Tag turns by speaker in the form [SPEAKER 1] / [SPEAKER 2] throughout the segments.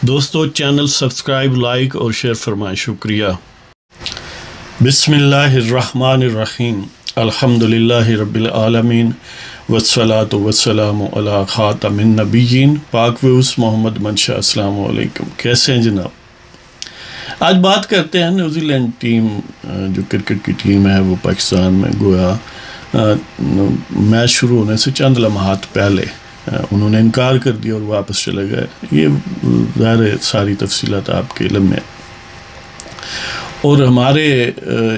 [SPEAKER 1] دوستو channel subscribe like اور share فرمائیں، شکریہ۔ بسم اللہ الرحمن الرحیم، الحمدللہ رب العالمین والصلاة والسلام علی خاتم النبیین، پاک ویوز محمد منشا۔ السلام علیکم، کیسے ہیں جناب؟ آج بات کرتے ہیں نیوزی لینڈ ٹیم، جو کرکٹ کی ٹیم ہے وہ پاکستان میں گویا میچ شروع ہونے سے چند لمحات پہلے انہوں نے انکار کر دیا اور واپس چلے گئے۔ یہ ظاہر ساری تفصیلات آپ کے علم میں، اور ہمارے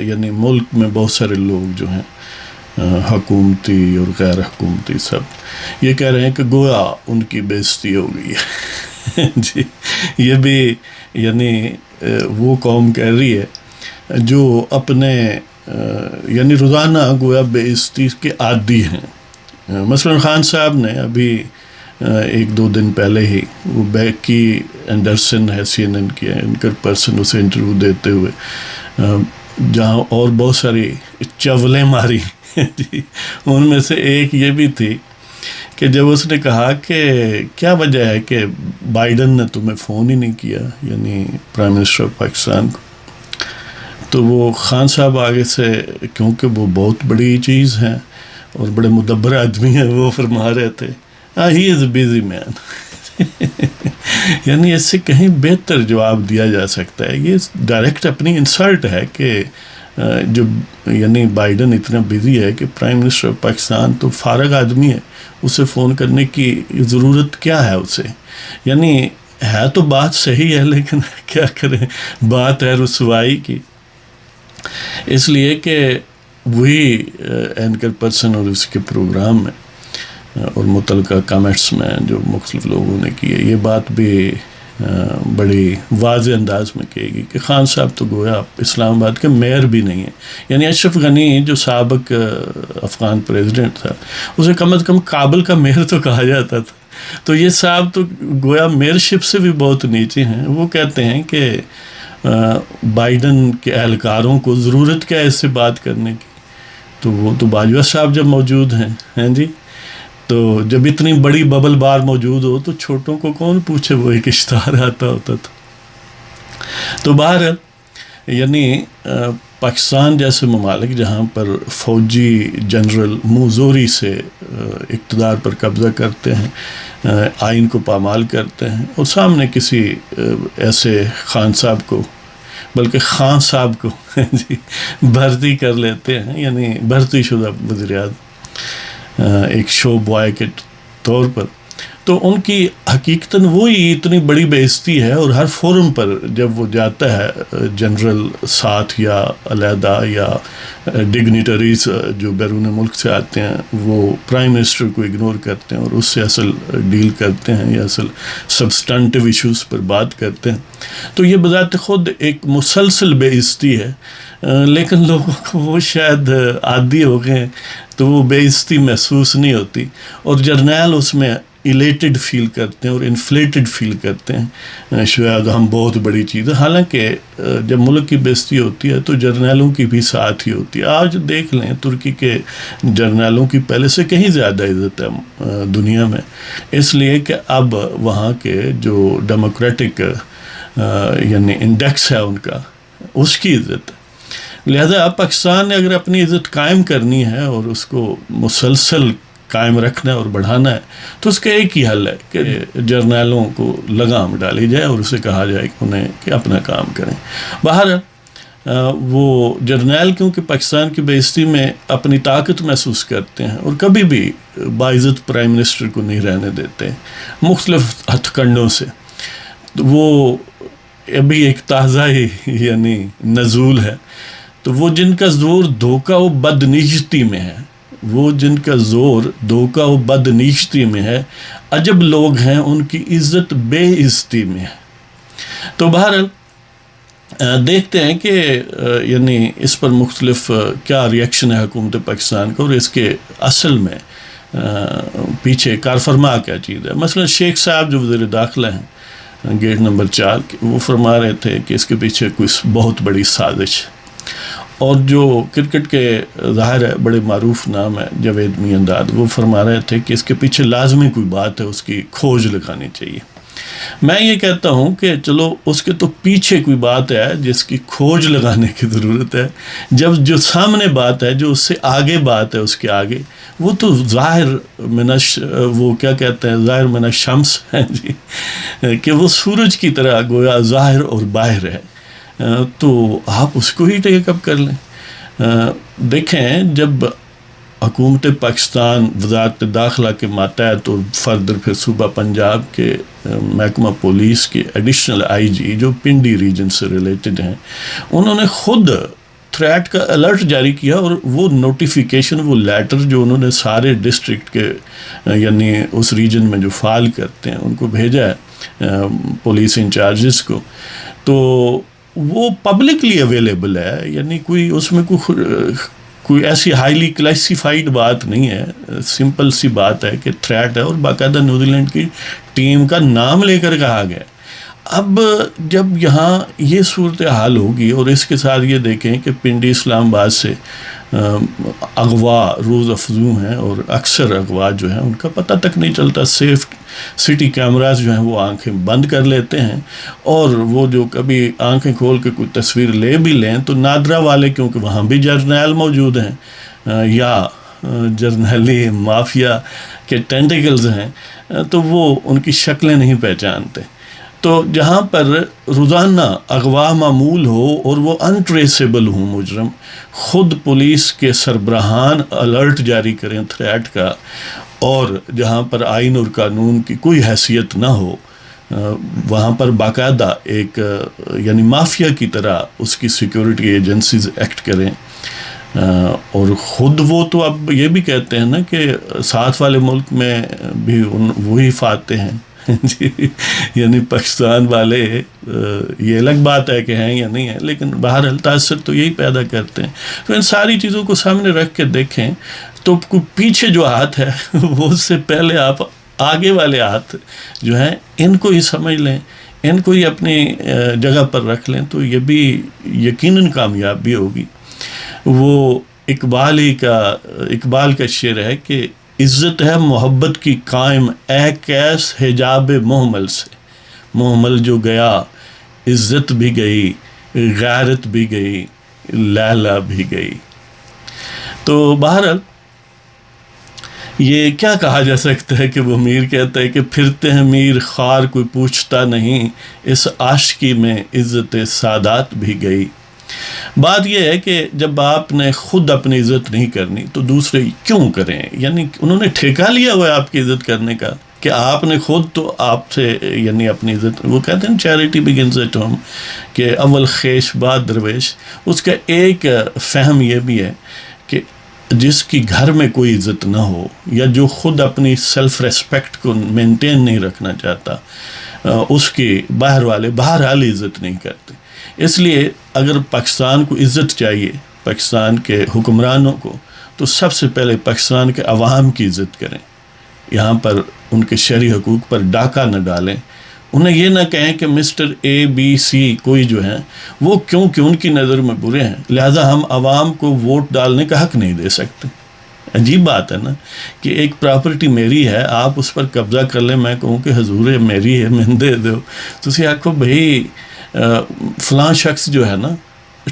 [SPEAKER 1] یعنی ملک میں بہت سارے لوگ جو ہیں حکومتی اور غیر حکومتی سب یہ کہہ رہے ہیں کہ گویا ان کی بے عزتی ہو گئی ہے۔ جی، یہ بھی یعنی وہ قوم کہہ رہی ہے جو اپنے یعنی روزانہ گویا بے عزتی کے عادی ہیں۔ مثلا خان صاحب نے ابھی ایک دو دن پہلے ہی وہ بیکی اینڈرسن ہے CNN کی اینکر پرسن، اسے انٹرویو دیتے ہوئے جہاں اور بہت ساری چولیں ماری جی، ان میں سے ایک یہ بھی تھی کہ جب اس نے کہا کہ کیا وجہ ہے کہ بائیڈن نے تمہیں فون ہی نہیں کیا، یعنی پرائم منسٹر آف پاکستان کو، تو وہ خان صاحب آگے سے، کیونکہ وہ بہت بڑی چیز ہے اور بڑے مدبر آدمی ہیں، وہ فرما رہے تھے ہی از اے بزی مین۔ یعنی اس سے کہیں بہتر جواب دیا جا سکتا ہے۔ یہ ڈائریکٹ اپنی انسلٹ ہے کہ جو یعنی بائیڈن اتنا بزی ہے کہ پرائم منسٹر آف پاکستان تو فارغ آدمی ہے، اسے فون کرنے کی ضرورت کیا ہے اسے؟ یعنی ہے تو بات صحیح ہے لیکن کیا کریں، بات ہے رسوائی کی، اس لیے کہ وہی اینکر پرسن اور اس کے پروگرام میں اور متعلقہ کامنٹس میں جو مختلف لوگوں نے کی ہے، یہ بات بھی بڑی واضح انداز میں کہے گی کہ خان صاحب تو گویا اسلام آباد کے میئر بھی نہیں ہیں۔ یعنی اشرف غنی جو سابق افغان پریزیڈنٹ تھا، اسے کم از کم کابل کا میئر تو کہا جاتا تھا، تو یہ صاحب تو گویا میئرشپ سے بھی بہت نیچے ہیں۔ وہ کہتے ہیں کہ بائیڈن کے اہلکاروں کو ضرورت کیا ہے اس سے بات کرنے کی، تو وہ تو باجوہ صاحب جب موجود ہیں جی، تو جب اتنی بڑی ببل بار موجود ہو تو چھوٹوں کو کون پوچھے، وہ ایک اشتہار آتا ہوتا تھا۔ تو بہرحال یعنی پاکستان جیسے ممالک جہاں پر فوجی جنرل منہ زوری سے اقتدار پر قبضہ کرتے ہیں، آئین کو پامال کرتے ہیں، اور سامنے کسی ایسے خان صاحب کو، بلکہ خان صاحب کو جی بھرتی کر لیتے ہیں، یعنی بھرتی شدہ وزیر اعظم ایک شو بوائے کے طور پر، تو ان کی حقیقتاً وہی اتنی بڑی بے عزتی ہے، اور ہر فورم پر جب وہ جاتا ہے جنرل ساتھ یا علیحدہ یا ڈگنیٹریز جو بیرون ملک سے آتے ہیں، وہ پرائم منسٹر کو اگنور کرتے ہیں اور اس سے اصل ڈیل کرتے ہیں یا اصل سبسٹنٹیو ایشوز پر بات کرتے ہیں، تو یہ بذات خود ایک مسلسل بے عزتی ہے۔ لیکن لوگوں کو وہ شاید عادی ہو گئے ہیں تو وہ بے عزتی محسوس نہیں ہوتی، اور جرنیل اس میں ایلیٹڈ فیل کرتے ہیں اور انفلیٹڈ فیل کرتے ہیں، شاید ہم بہت بڑی چیز ہے، حالانکہ جب ملک کی بے عزتی ہوتی ہے تو جرنیلوں کی بھی ساتھ ہی ہوتی ہے۔ آج دیکھ لیں ترکی کے جرنیلوں کی پہلے سے کہیں زیادہ عزت ہے دنیا میں، اس لیے کہ اب وہاں کے جو ڈیموکریٹک یعنی انڈیکس ہے ان کا، اس کی عزت ہے۔ لہذا پاکستان نے اگر اپنی عزت قائم کرنی ہے اور اس کو مسلسل قائم رکھنا ہے اور بڑھانا ہے، تو اس کا ایک ہی حل ہے کہ جرنیلوں کو لگام ڈالی جائے اور اسے کہا جائے کہ انہیں کہ اپنا کام کریں۔ بہرحال وہ جرنیل کیونکہ پاکستان کی بے عزتی میں اپنی طاقت محسوس کرتے ہیں اور کبھی بھی باعزت پرائم منسٹر کو نہیں رہنے دیتے مختلف ہتھ کنڈوں سے، وہ ابھی ایک تازہ ہی یعنی نزول ہے، تو وہ جن کا زور دھوکہ و بدنیشتی میں ہے، وہ جن کا زور دھوکہ و بدنیشتی میں ہے، عجب لوگ ہیں ان کی عزت بے عزتی میں ہے۔ تو بہرحال دیکھتے ہیں کہ یعنی اس پر مختلف کیا ریئیکشن ہے حکومت پاکستان کا، اور اس کے اصل میں پیچھے کار فرما کیا چیز ہے۔ مثلا شیخ صاحب جو وزیر داخلہ ہیں گیٹ نمبر 4، وہ فرما رہے تھے کہ اس کے پیچھے کوئی بہت بڑی سازش ہے، اور جو کرکٹ کے ظاہر ہے بڑے معروف نام ہے جاوید میاں داد، وہ فرما رہے تھے کہ اس کے پیچھے لازمی کوئی بات ہے، اس کی کھوج لگانی چاہیے۔ میں یہ کہتا ہوں کہ چلو اس کے تو پیچھے کوئی بات ہے جس کی کھوج لگانے کی ضرورت ہے. جب جو سامنے بات ہے، جو اس سے آگے بات ہے، اس کے آگے، وہ تو ظاہر وہ کیا کہتے ہیں، ظاہر من الشمس ہے جی، کہ وہ سورج کی طرح گویا ظاہر اور باہر ہے. تو آپ اس کو ہی ٹیک اپ کر لیں. دیکھیں، جب حکومت پاکستان وزارت داخلہ کے ماتحت اور فردر پھر صوبہ پنجاب کے محکمہ پولیس کے ایڈیشنل آئی جی جو پنڈی ریجن سے ریلیٹڈ ہیں، انہوں نے خود تھریٹ کا الرٹ جاری کیا، اور وہ نوٹیفیکیشن، وہ لیٹر جو انہوں نے سارے ڈسٹرکٹ کے یعنی اس ریجن میں جو فعال کرتے ہیں ان کو بھیجا ہے، پولیس انچارجز کو. تو وہ پبلکلی اویلیبل ہے، یعنی کوئی اس میں کوئی ایسی ہائیلی کلاسیفائڈ بات نہیں ہے. سمپل سی بات ہے کہ تھریٹ ہے، اور باقاعدہ نیوزی لینڈ کی ٹیم کا نام لے کر کہا گیا. اب جب یہاں یہ صورتحال ہوگی، اور اس کے ساتھ یہ دیکھیں کہ پنڈی اسلام آباد سے اغوا روز افزوں ہیں، اور اکثر اغوا جو ہیں ان کا پتہ تک نہیں چلتا. سیف سٹی کیمراز جو ہیں وہ آنکھیں بند کر لیتے ہیں، اور وہ جو کبھی آنکھیں کھول کے کوئی تصویر لے بھی لیں تو نادرا والے، کیونکہ وہاں بھی جرنیل موجود ہیں یا جرنیلی مافیا کے ٹینٹیکلز ہیں، تو وہ ان کی شکلیں نہیں پہچانتے. تو جہاں پر روزانہ اغوا معمول ہو اور وہ انٹریسیبل ہوں مجرم، خود پولیس کے سربراہان الرٹ جاری کریں تھریٹ کا، اور جہاں پر آئین اور قانون کی کوئی حیثیت نہ ہو، وہاں پر باقاعدہ ایک یعنی مافیا کی طرح اس کی سیکیورٹی ایجنسیز ایکٹ کریں. اور خود وہ تو اب یہ بھی کہتے ہیں نا کہ ساتھ والے ملک میں بھی وہی فاتح ہیں جی، یعنی پاکستان والے. یہ الگ بات ہے کہ ہیں یا نہیں ہیں، لیکن بہرحال تاثر تو یہی پیدا کرتے ہیں. تو ان ساری چیزوں کو سامنے رکھ کے دیکھیں تو پیچھے جو ہاتھ ہے وہ اس سے پہلے آپ آگے والے ہاتھ جو ہیں ان کو ہی سمجھ لیں، ان کو ہی اپنی جگہ پر رکھ لیں، تو یہ بھی یقیناً کامیابی ہوگی. وہ اقبال کا شعر ہے کہ عزت ہے محبت کی قائم اے کیس حجاب محمل سے، محمل جو گیا عزت بھی گئی، غیرت بھی گئی، لیلا بھی گئی. تو بہرحال یہ کیا کہا جا سکتا ہے کہ وہ میر کہتا ہے کہ پھرتے ہیں میر خار کوئی پوچھتا نہیں، اس عاشقی میں عزت سادات بھی گئی. بات یہ ہے کہ جب آپ نے خود اپنی عزت نہیں کرنی تو دوسرے کیوں کریں؟ یعنی انہوں نے ٹھیکہ لیا ہوا ہے آپ کی عزت کرنے کا کہ آپ نے خود تو آپ سے یعنی اپنی عزت، وہ کہتے ہیں چیریٹی بگنز ایٹ ہوم، کہ اول خیش بعد درویش. اس کا ایک فہم یہ بھی ہے کہ جس کی گھر میں کوئی عزت نہ ہو، یا جو خود اپنی سیلف ریسپیکٹ کو مینٹین نہیں رکھنا چاہتا، اس کی باہر والے بہرحال عزت نہیں کرتے. اس لیے اگر پاکستان کو عزت چاہیے، پاکستان کے حکمرانوں کو، تو سب سے پہلے پاکستان کے عوام کی عزت کریں. یہاں پر ان کے شہری حقوق پر ڈاکہ نہ ڈالیں. انہیں یہ نہ کہیں کہ مسٹر اے بی سی کوئی جو ہیں وہ کیونکہ ان کی نظر میں برے ہیں لہٰذا ہم عوام کو ووٹ ڈالنے کا حق نہیں دے سکتے. عجیب بات ہے نا کہ ایک پراپرٹی میری ہے، آپ اس پر قبضہ کر لیں، میں کہوں کہ حضور میری ہے، میں دے دو. تو اسی آنکھوں بھائی فلاں شخص جو ہے نا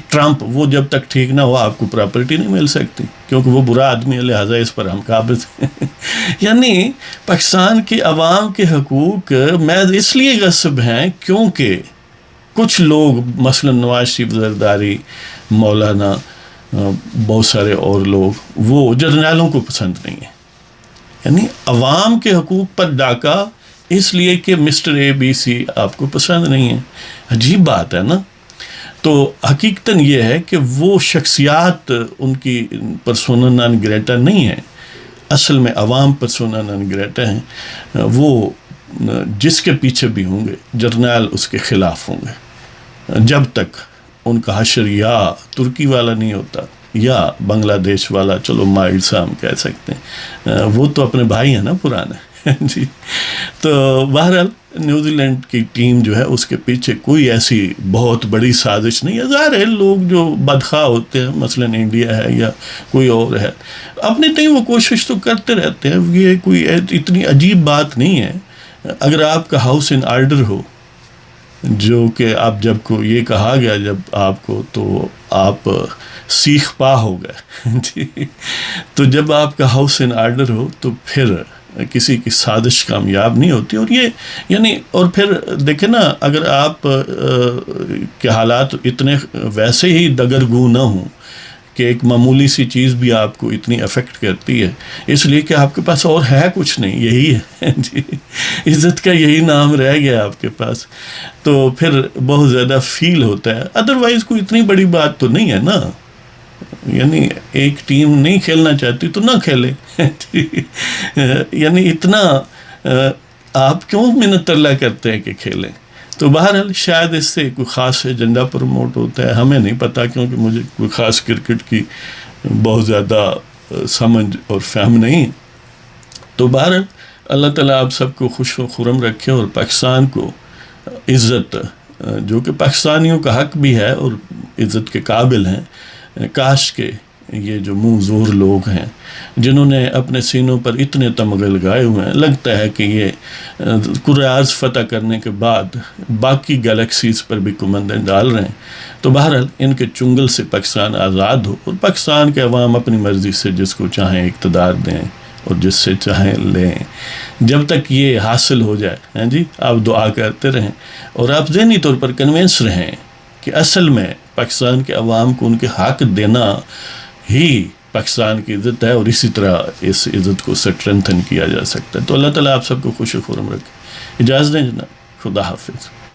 [SPEAKER 1] ٹرمپ، وہ جب تک ٹھیک نہ ہو آپ کو پراپرٹی نہیں مل سکتی، کیونکہ وہ برا آدمی ہے، لہٰذا اس پر ہم قابض ہیں. یعنی پاکستان کے عوام کے حقوق محض اس لیے غصب ہیں کیونکہ کچھ لوگ مثلا نواز شریف زرداری، مولانا، بہت سارے اور لوگ وہ جرنیلوں کو پسند نہیں ہیں. یعنی عوام کے حقوق پر ڈاکہ اس لیے کہ مسٹر اے بی سی آپ کو پسند نہیں ہے. عجیب بات ہے نا. تو حقیقتاً یہ ہے کہ وہ شخصیات ان کی پرسونا نان گریٹا نہیں ہیں، اصل میں عوام پرسونا نان گریٹا ہیں. وہ جس کے پیچھے بھی ہوں گے جرنیل اس کے خلاف ہوں گے جب تک ان کا حشر یا ترکی والا نہیں ہوتا یا بنگلہ دیش والا، چلو مائل سام کہہ سکتے ہیں، وہ تو اپنے بھائی ہیں نا پرانے جی. تو بہرحال نیوزی لینڈ کی ٹیم جو ہے اس کے پیچھے کوئی ایسی بہت بڑی سازش نہیں ہے. ظاہر ہے لوگ جو بدخواہ ہوتے ہیں، مثلا انڈیا ہے یا کوئی اور ہے، اپنے تئیں وہ کوشش تو کرتے رہتے ہیں. یہ کوئی اتنی عجیب بات نہیں ہے. اگر آپ کا ہاؤس ان آرڈر ہو، جو کہ آپ جب کو یہ کہا گیا جب آپ کو، تو آپ سیخ پا ہو گئے جی، تو جب آپ کا ہاؤس ان آرڈر ہو تو پھر کسی کی سازش کامیاب نہیں ہوتی. اور یہ یعنی اور پھر دیکھیں نا، اگر آپ کے حالات اتنے ویسے ہی دگرگوں نہ ہوں کہ ایک معمولی سی چیز بھی آپ کو اتنی افیکٹ کرتی ہے، اس لیے کہ آپ کے پاس اور ہے کچھ نہیں، یہی ہے جی، عزت کا یہی نام رہ گیا آپ کے پاس، تو پھر بہت زیادہ فیل ہوتا ہے. ادروائز کوئی اتنی بڑی بات تو نہیں ہے نا، یعنی ایک ٹیم نہیں کھیلنا چاہتی تو نہ کھیلے یعنی اتنا آپ کیوں منت ترلا کرتے ہیں کہ کھیلیں. تو بہرحال شاید اس سے کوئی خاص ایجنڈا پروموٹ ہوتا ہے، ہمیں نہیں پتہ، کیونکہ مجھے کوئی خاص کرکٹ کی بہت زیادہ سمجھ اور فہم نہیں. تو بہرحال اللہ تعالیٰ آپ سب کو خوش و خرم رکھے، اور پاکستان کو عزت، جو کہ پاکستانیوں کا حق بھی ہے اور عزت کے قابل ہیں. کاش کہ یہ جو منہ زور لوگ ہیں جنہوں نے اپنے سینوں پر اتنے تمغے لگائے ہوئے ہیں، لگتا ہے کہ یہ کرۂ ارض فتح کرنے کے بعد باقی گیلیکسیز پر بھی کمندیں ڈال رہے ہیں. تو بہرحال ان کے چنگل سے پاکستان آزاد ہو، اور پاکستان کے عوام اپنی مرضی سے جس کو چاہیں اقتدار دیں اور جس سے چاہیں لیں. جب تک یہ حاصل ہو جائے، ہیں جی، آپ دعا کرتے رہیں، اور آپ ذہنی طور پر کنونس رہیں کہ اصل میں پاکستان کے عوام کو ان کے حق دینا ہی پاکستان کی عزت ہے، اور اسی طرح اس عزت کو اسٹرینتھن کیا جا سکتا ہے. تو اللہ تعالیٰ آپ سب کو خوش و خرم رکھے. اجازت دیں جناب، خدا حافظ.